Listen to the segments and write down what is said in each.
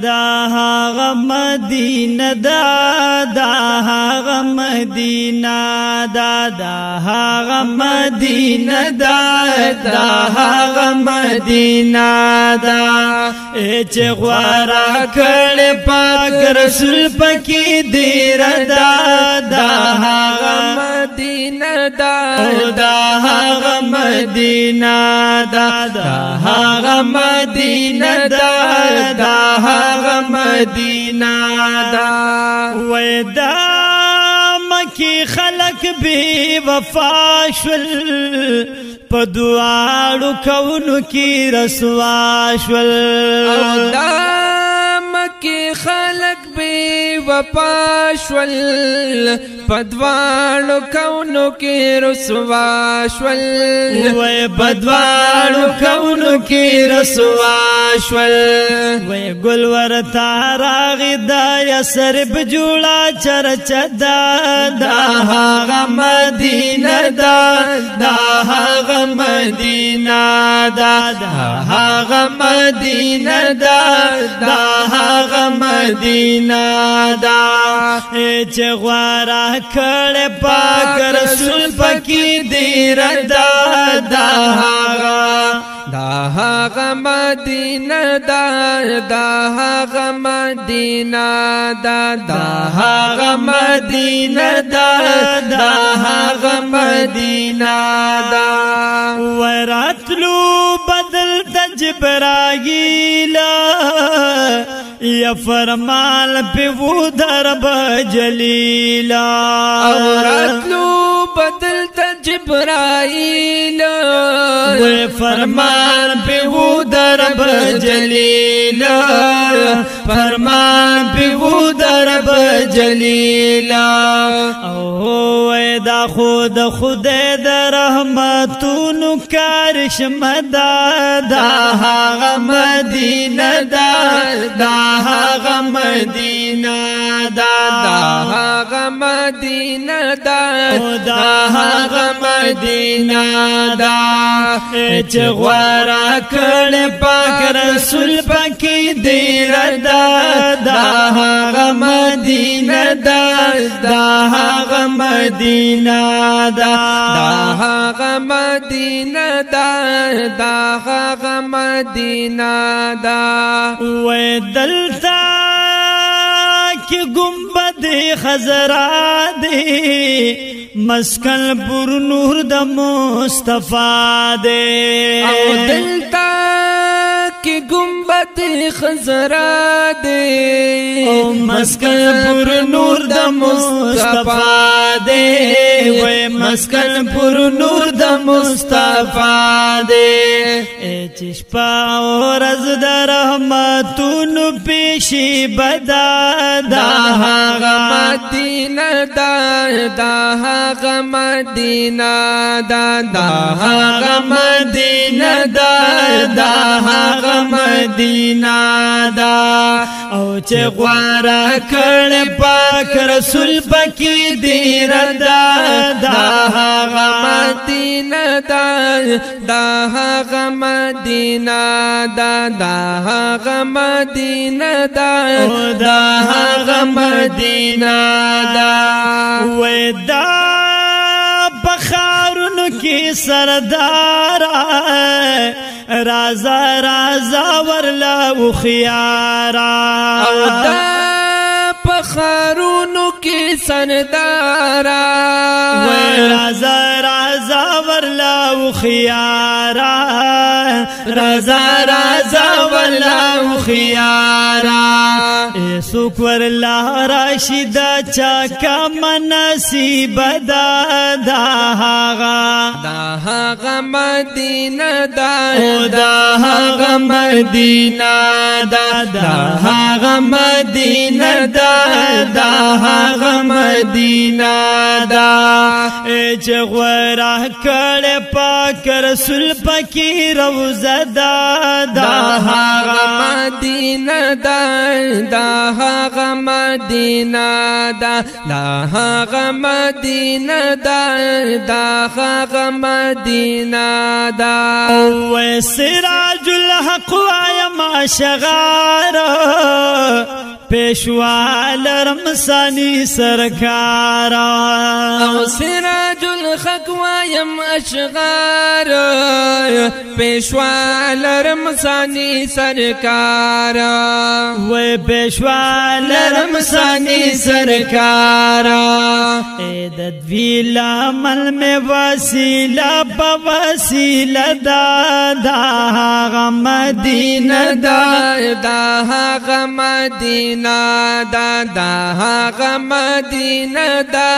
دا هغه مدینه دا دا هغه مدینه دا دا هغه مدینه دا دا هغه مدینه دا چې غواره کړې پاک رسول پکې دیر دا دا هغه مدینه دا دا هغه مدینه دا دا هغه مدینه دا دا هغه مدینه دا وې دا مکی خلق بی وفا شول په دعاړو کونو کې رسوا شول دا مکی خلق بی وفا شول په دعاړو کونو کې رسوا شول وې په دعاړو کونو کې رسوا شول وې ګل ورته راغی دا یسرب جوړه چرچا دا دا هغه مدینه دا دا هغه مدینه دا دا هغه مدینه دا دا هغه مدینه دا چې غواره کړې پاک رسول پکې دیر دا دا هغه مدینه دا دا هغه مدینه دا دا هغه مدینه دا دا هغه مدینه دا وراتلو بدل جبرائیل یا فرمان پہ وہ درب جلیلا وراتلو بدل جبرائیل فرمان پہ وہ درب جلیلا فرمان پہ وہ درب جلیلا او دا خود خود در رحمتون کارش مدا دا هغه مدینه دا دا هغه مدینه دا دا هغه مدینه دا دا هغه مدینه دا چې غواره کړې پاک رسول پکې دیر دا دا هغه مدینه دا دا هغه مدینه دا دا هغه مدینه دا دا هغه مدینه دا وې دلتا کې گنبد خضرا دی مسکن پر نور د مصطفی دی او دلتا کې گنبد خضرا دی او مسکن پر نور د مصطفی دی وې مسکن پر نور د مصطفی دی چشپا ورځ د رحمتونو پیشي بدا دا هغه مدینه دا دا هغه مدینه دا دا هغه مدینه دا دا هغه مدینه دا او چې غواره کړې پاک رسول پکې دیر دا دا هغه مدینه دا دا هغه مدینه دا دا هغه مدینه دا دا هغه مدینه دا وې دا بخارونو کې سردار رازا رازا ورلا وخيارا او دا بخارونو کې سردارا رازا رازا ورلا وخيارا رازا رازا ورلا وخيارا سوک ورلا راشدا چاکا مناسب دا دا هغه مدینه دا دا هغه مدینه دا دا هغه مدینه دا دا هغه مدینه دا چې غواره کړې پاک رسول پکې روزه دا دا هغه مدینه دا دا هغه مدینہ دا دا هغه مدینہ دا دا هغه مدینہ دا او سراج الحق وایم اشغار پیشوا لرمسانی سرکار او سراج الحق وایم اشغار پیشوا لرمسانی سرکار و پیشوا لرمسانی سرکار ایدد ویلا مل میں وسیلہ بوسیلہ دا دا غم مدینہ دا دا هغه مدینہ دا دا هغه مدینہ دا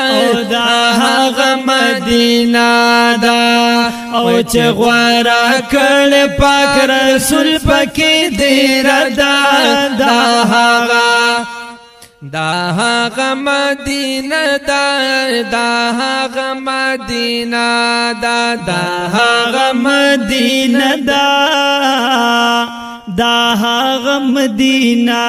دا هغه مدینہ دا او چې غوړه کړ پاک رسول پکې دیر دا دا هغه مدینہ دا دا هغه مدینہ دا دا هغه مدینہ دا دا هغه مدینہ